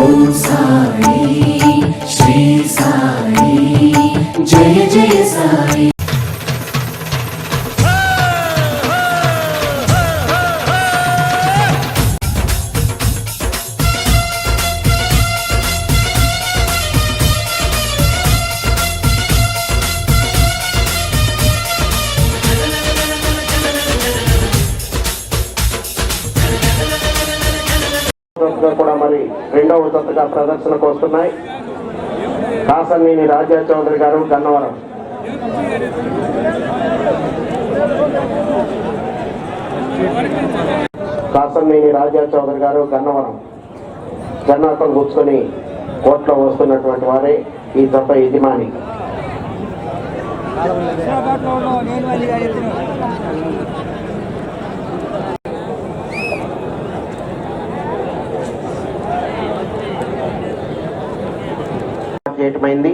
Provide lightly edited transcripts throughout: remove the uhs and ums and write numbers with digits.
ఓం సాయి శ్రీ సాయి జయ జయ సాయి. కూడా మరి రెండవ జతగా ప్రదర్శనకు వస్తున్నాయి. కాసనేని రాజా చౌదరి గారు గన్నవరం. కాసనేని రాజా చౌదరి గారు గన్నవరం జన్నాతం కూర్చొని కోర్టులో వస్తున్నటువంటి వారే ఈ జత యజమాని. చేయటమైంది,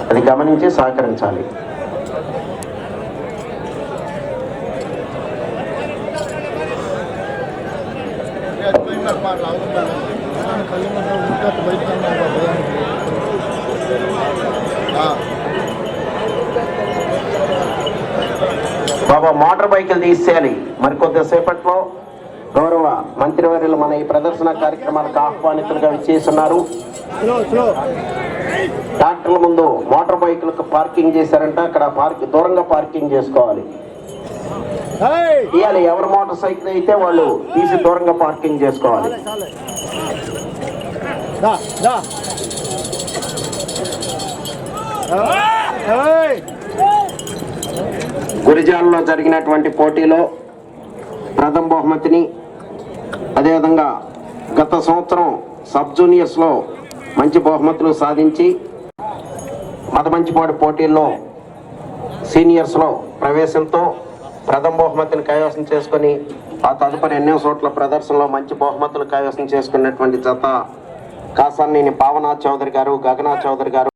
అది గమనించి సహకరించాలి. బాబా మోటార్ బైకులు తీసేయాలి. మరికొద్దిసేపట్లో గౌరవ మంత్రివర్యులు మన ఈ ప్రదర్శన కార్యక్రమాలకు ఆహ్వానితులుగా విచ్చేస్తున్నారు. డాక్టర్ల ముందు మోటార్ బైకులకు పార్కింగ్ చేశారంట, అక్కడ దూరంగా పార్కింగ్ చేసుకోవాలి. ఇవాళ ఎవరి మోటార్ సైకిల్ అయితే వాళ్ళు తీసి దూరంగా పార్కింగ్ చేసుకోవాలి. గురిజాల్లో జరిగినటువంటి పోటీలో ప్రథమ బహుమతిని, అదేవిధంగా గత సంవత్సరం సబ్ జూనియర్స్ లో మంచి బహుమతులు సాధించి మదమంచిపాడు పోటీల్లో సీనియర్స్ లో ప్రవేశంతో ప్రథమ బహుమతిని కైవసం చేసుకుని ఆ తదుపరి ఎన్నో చోట్ల ప్రదర్శనలో మంచి బహుమతులు కైవసం చేసుకున్నటువంటి జత కాసానేని పావనాథ్ చౌదరి గారు, గగనాథ్ చౌదరి గారు.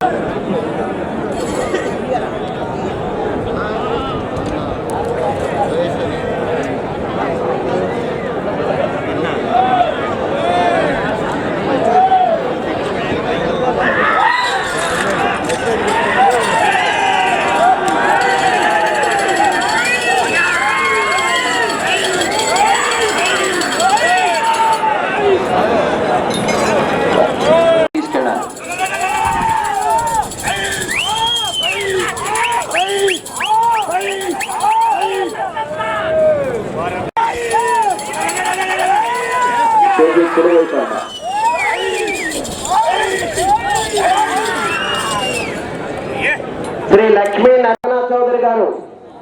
శ్రీ లక్ష్మీ నారాయణ చౌదరి గారు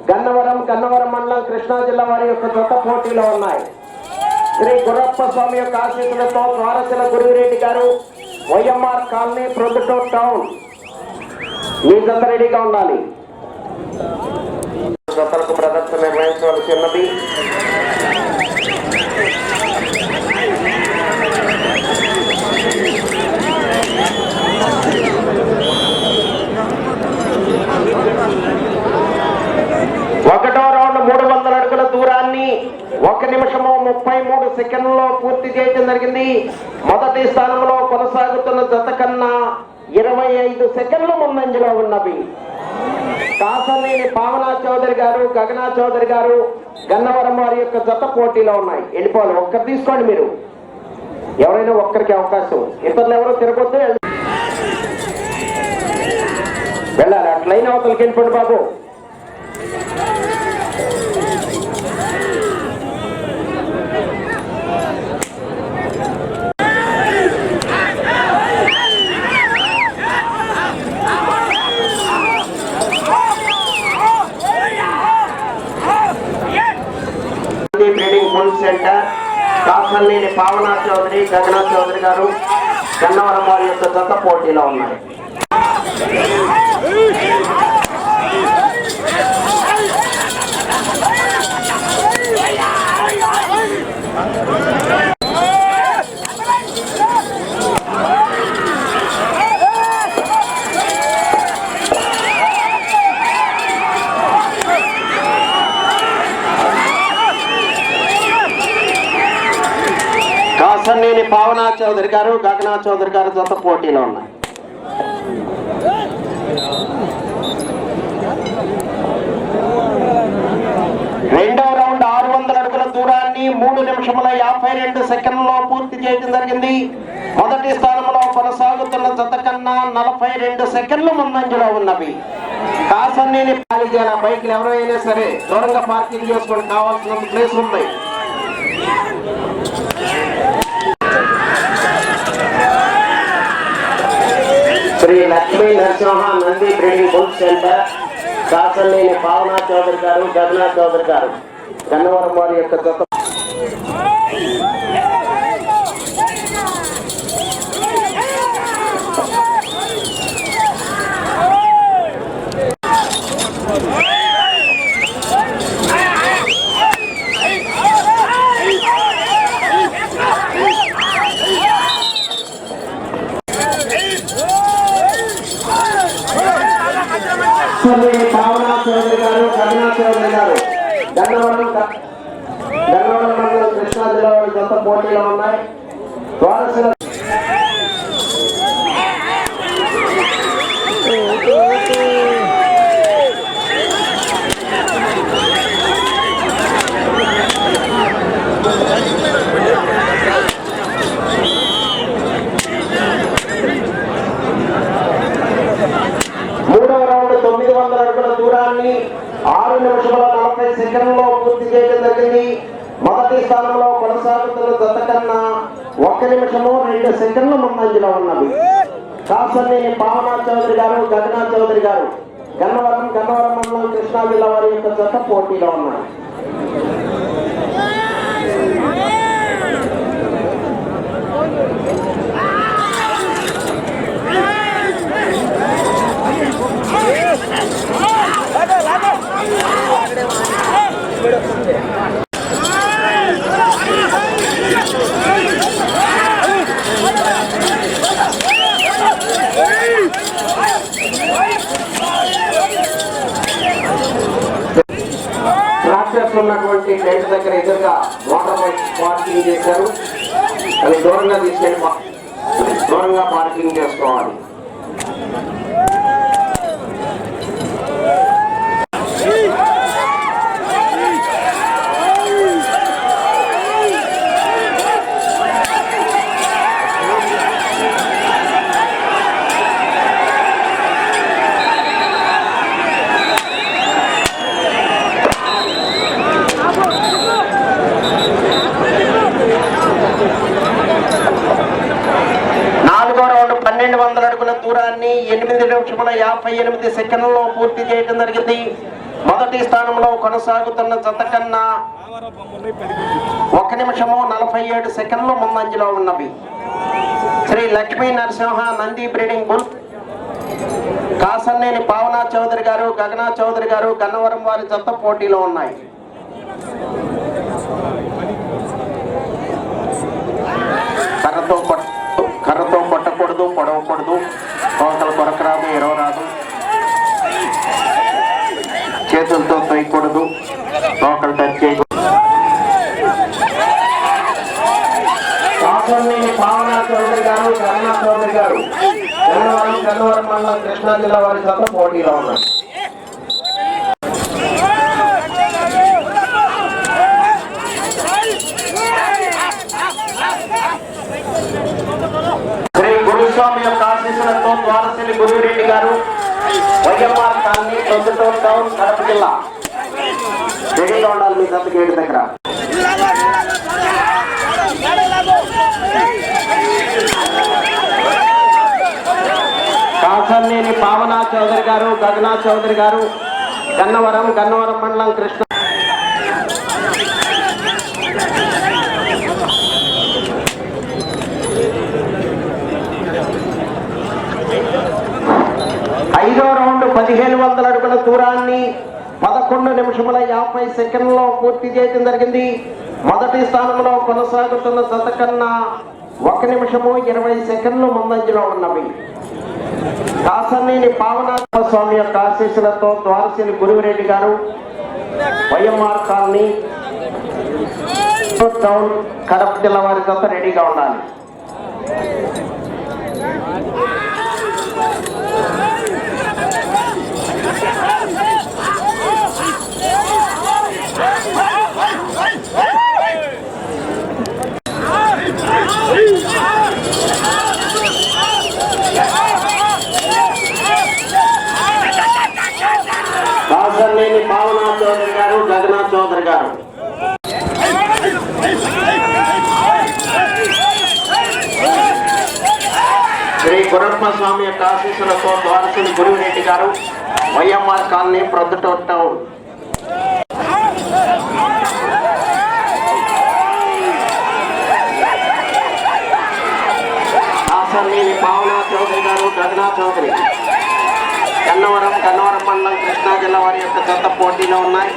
గన్నవరం మండలం కృష్ణా జిల్లా వారి యొక్క జత పోటీలో ఉన్నాయి. శ్రీ గురప్ప స్వామి యొక్క ఆశీస్సులతో ద్వారశిల గురువిరెడ్డి గారు, వైఎంఆర్ కాలనీ, ప్రొద్దుటూరు టౌన్. మీ జత రెడీగా ఉండాలి. జతలకు ప్రదర్శన నిర్వహించవలసి ఉన్నది. ఒకటో రౌండ్ 300 అడుగుల దూరాన్ని 1 నిమిషము 33 సెకండ్లలో పూర్తి చేయడం జరిగింది. మొదటి స్థానంలో కొనసాగుతున్న జత కన్నా 25 సెకండ్లు ముందంజలో ఉన్నవి. కాసనేని పావనాథ్ చౌదరి గారు, గగనాథ్ చౌదరి గారు గన్నవరం వారి యొక్క జత పోటీలో ఉన్నాయి. వెళ్ళిపోవాలి. ఒక్కరు తీసుకోండి, మీరు ఎవరైనా ఒక్కరికి అవకాశం, ఇతరులు ఎవరో తిరగొద్దు, వెళ్ళాలి. అట్లయిన అవతలకి వెళ్ళిపోండి బాబు. Trading full centre Kasaneni Pavanath Chowdary, Gaganath Chowdary గారు గన్నవరం వారి యొక్క జత పోటీలో ఉన్నాయి. కాసనేని పావనా చౌదరి గారు గగనా చౌదరి గారు జత పోటీలో ఉన్నాయి. రెండవ రౌండ్ 600 అడుగుల దూరాన్ని 3 నిమిషముల 52 సెకండ్లలో పూర్తి చేయడం జరిగింది. మొదటి స్థానంలో కొనసాగుతున్న జత కన్నా 42 సెకండ్లు ముందంజలో ఉన్నవి. కాసన్నేని పాలిజాల బైక్లు ఎవరైనా సరే దూరంగా పార్కింగ్ చేసుకొని కావాల్సిన ప్లేస్ ఉంది. Sri Lakshmi Narasimha Nandi breeding bull centre Kasanneni Pavana Chowdary గారు గగనా చౌదరి గారు గన్నవరం వారి యొక్క జత. పావనా చౌదరి గారు గగనా చౌదరి గారు గన్నవరం మండలం కృష్ణా జిల్లా వారి జత పోటీలో ఉన్నాయి. ద్వారశిల మూడవ రౌండ్ 900 అడుగుల దూరాన్ని 6 నిమిషముల 40 సెకండ్లలో పూర్తి చేయడం జరిగింది. మొదటి స్థానంలో కొనసాగుతున్న జత కన్నా 1 నిమిషము 2 సెకండ్ల ముందంజలో ఉన్నవి. కాసన్నేని పావనా చౌదరి గారు గగనా చౌదరి గారు గన్నవరం మండలం కృష్ణా జిల్లా వారి యొక్క జత పోటీలో ఉన్నాయి. ట్రాక్టర్స్ ఉన్నటువంటి టెంట్ దగ్గర ఎదురుగా వాటర్ బైక్ పార్కింగ్ చేశారు. అది దూరంగా తీసుకెళ్ళి దూరంగా పార్కింగ్ చేసుకోవాలి. దూరాన్ని 8 నిమిషముల 58 సెకండ్లలో పూర్తి చేయడం జరిగింది. మొదటి స్థానంలో కొనసాగుతున్న జత కన్నా 1 నిమిషము 47 సెకండ్లు ముందంజలో ఉన్నవి. శ్రీ లక్ష్మీ నరసింహ నంది బ్రీడింగ్ బుల్ కాసన్నేని పావనా చౌదరి గారు గగనా చౌదరి గారు గన్నవరం వారి జత పోటీలో ఉన్నాయి. కర్రతో కొట్టకూడదు, పొడవకూడదు, కోతలు కొరకరాదు, ఎరవరాదు, చేతులతో తొయ్యకూడదు, లోకల్ టచ్ చేయకూడదు. కాసన్నేని పావనా చౌదరి గారు గగనా చౌదరి గారు గన్నవరం మండలం కృష్ణా జిల్లా వారి జత పోటీలో ఉన్నారు. గురుస్వామి యొక్క ఆశీస్సులతో ద్వారశిలి గురురెడ్డి గారు వైఎంఆర్ కాలనీ తొందటూరు టౌన్ కడప జిల్లా రెడీగా ఉండాలి మీ జత గేటు దగ్గర. కాసన్నేని పావనా చౌదరి గారు గగనా చౌదరి గారు గన్నవరం మండలం కృష్ణ. ఐదో రౌండ్ 1500 అడుగుల దూరాన్ని 11 నిమిషముల 50 సెకండ్లలో పూర్తి చేయడం జరిగింది. మొదటి స్థానంలో కొనసాగుతున్న జత కన్నా 1 నిమిషము 20 సెకండ్లు ముందంజలో ఉన్నవి. కాసన్నేని పావనా స్వామి యొక్క ఆశీస్సులతో ద్వారశిలి గురురెడ్డి గారు వైఎంఆర్ కాలనీ టౌన్ కడప జిల్లా వారి జత రెడీగా ఉండాలి. చౌదరి గారు. శ్రీ గురప్ప స్వామి యొక్క ఆశీస్సులతో ద్వారసుని గురువిరెడ్డి గారు, YMR colony, Proddatur town. Pavana Chowdary గారు, గగనా చౌదరి, గన్నవరం మండలం, కృష్ణా జిల్లా వారి యొక్క జత పోటీలో ఉన్నాయి.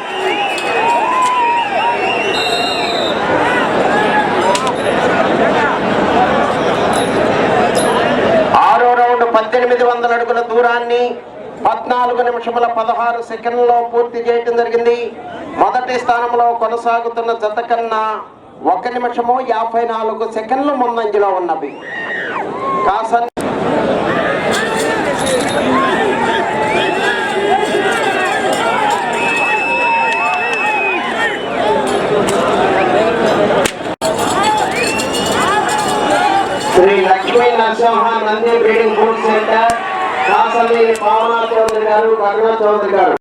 ఆరో రౌండ్ 1800 అడుగుల దూరాన్ని 14 నిమిషముల 16 సెకండ్లలో పూర్తి చేయడం జరిగింది. మొదటి స్థానంలో కొనసాగుతున్న జత కన్నా 1 నిమిషము 54 సెకండ్లు ముందంజలో ఉన్నవి. Kasan Sri Lakshmi Narasimha Nandi breeding food centre, Kasalli Pavana Chowdary గారు, గగనా చౌదరి గారు.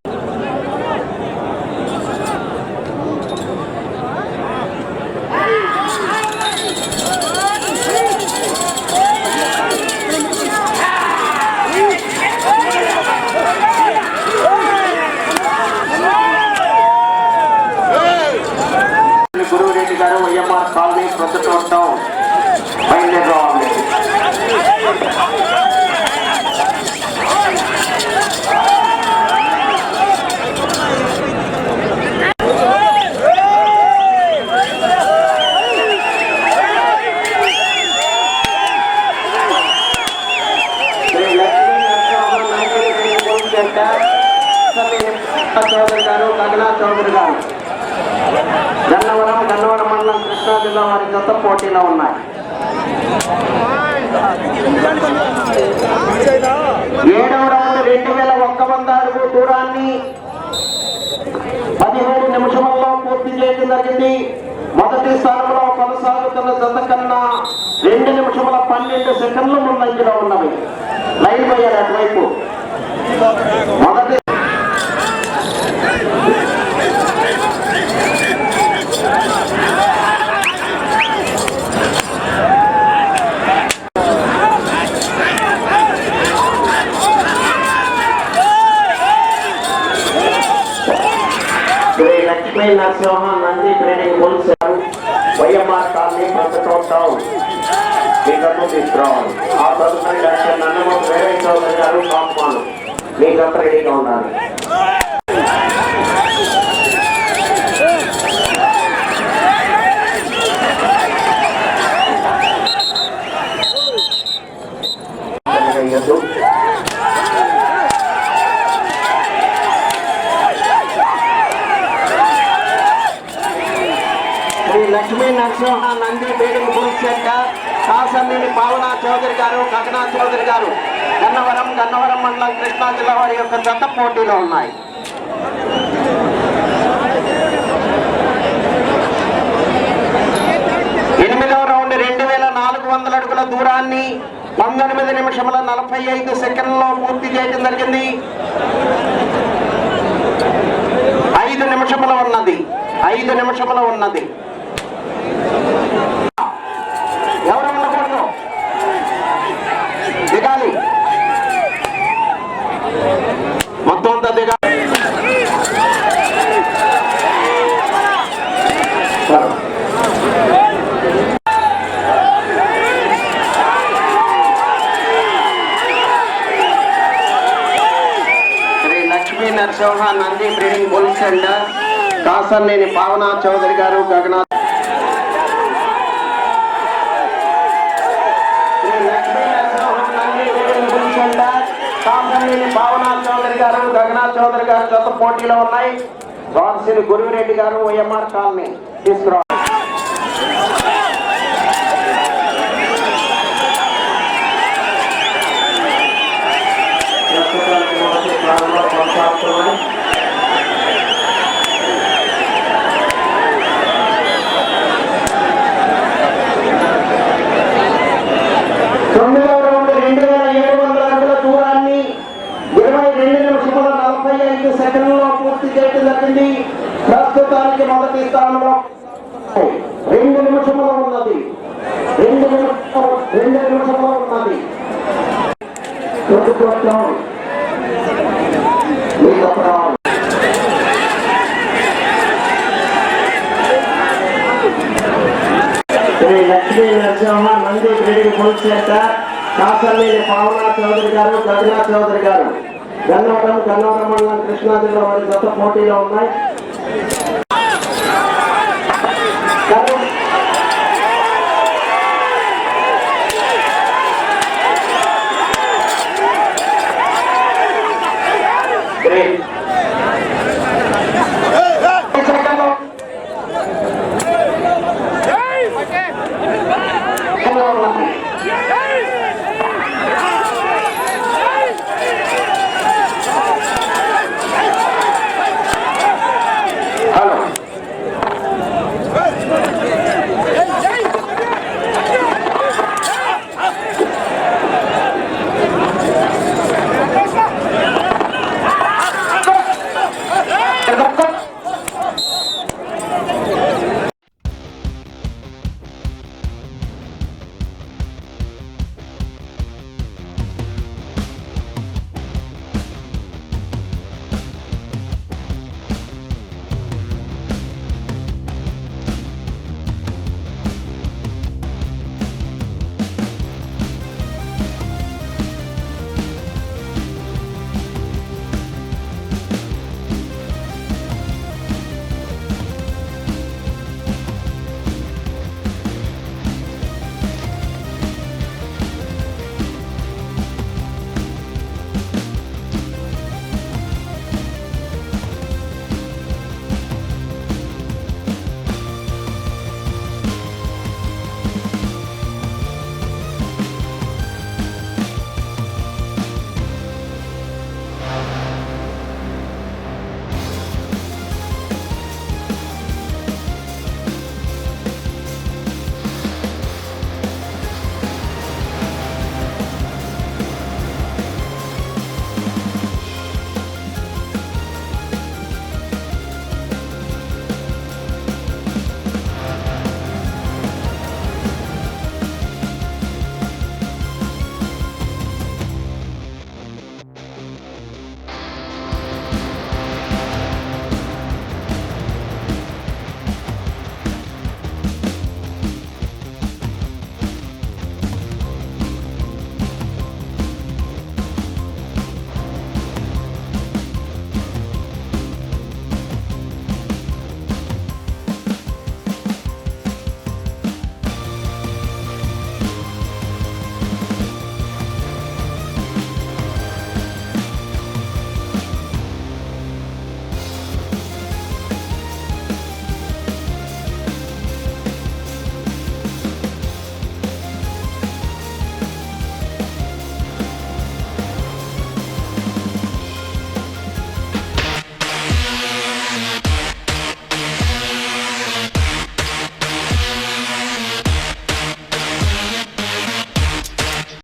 గురువిరెడ్డి గారు, వైఎంఆర్ కాలనీ, ప్రొద్దుటూరు టౌన్. బయలుదేరి రావాలి. చౌదరి గారు, గగనా చౌదరి గారు, గన్నవరం మండలం, కృష్ణా జిల్లా వారి జత పోటీలో ఉన్నాయి. 7వ రౌండ్ 2100 అడుగు దూరాన్ని 17 నిమిషముల్లో పూర్తి చేయడం జరిగింది. మొదటి స్థానంలో కొనసాగుతున్న జత కన్నా 2 నిమిషముల 12 సెకండ్లు ముందంజలో ఉన్నవి. లైన్ పోయారు అటువైపు. మొదటి Lakshmi Narasimha Nandi trading wholesale, YMR colony, Proddatur town. మీ గంట తీసుకురావాలి. ఆ తదుపరి డాక్టర్ నన్నమ్మ వేరే చౌదరి గారు, కాంపౌండ్. మీ గంట రెడీగా ఉండాలి. Lakshmi Narasimha Nandi breeding food centre, Kasalli Pavana Chowdary గారు, గగనా చౌదరి గారు, గన్నవరం మండలం, కృష్ణా జిల్లా వారి యొక్క జత పోటీలో ఉన్నాయి. ఎనిమిదవ రౌండ్ 2400 అడుగుల దూరాన్ని 19 నిమిషముల 45 సెకండ్లలో పూర్తి చేయడం జరిగింది. 5 నిమిషముల ఉన్నది. ఎవరు ఉండకూడదు, దిగాలి, మొత్తం అంతా దిగాలి. Sri Lakshmi Narasimha Nandi breeding bull centre, Kasalli Pavana Chowdary గారు, గగనా పావనా చౌదరి గారు, గగనా చౌదరి గారు జత పోటీలో ఉన్నాయి. ద్వారసుని గురువిరెడ్డి గారు, వైఎంఆర్ కాలనీ. తీసుకురా. కొనసాగుతున్నాయి. 9వ రౌండ్ 2700 అడుగుల దూరాన్ని 22 నిమిషముల 45 సెకండ్లలో పూర్తి చేయడం జరిగింది. ప్రస్తుతానికి ప్రభుత్వం Sri Lakshmi Narasimha Nandi breeding food centre Kasalleni Pavana Chowdary గారు, గగనా చౌదరి గారు, గన్నవరం మండలం కృష్ణా జిల్లా వారి జత పోటీలో ఉన్నాయి.